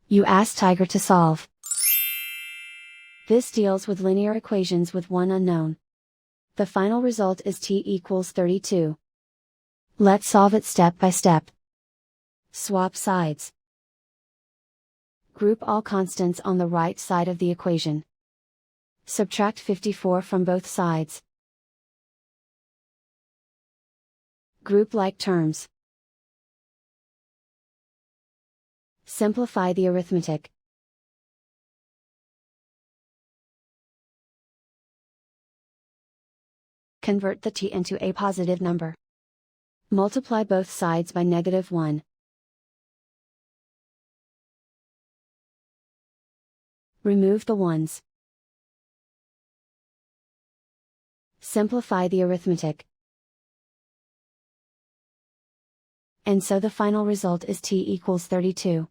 You ask Tiger to solve. This deals with linear equations with one unknown. The final result is t equals 32. Let's solve it step by step. Swap sides. Group all constants on the right side of the equation. Subtract 54 from both sides. Group like terms. Simplify the arithmetic. Convert the t into a positive number. Multiply both sides by -1. Remove the ones. Simplify the arithmetic. And so the final result is t equals 32.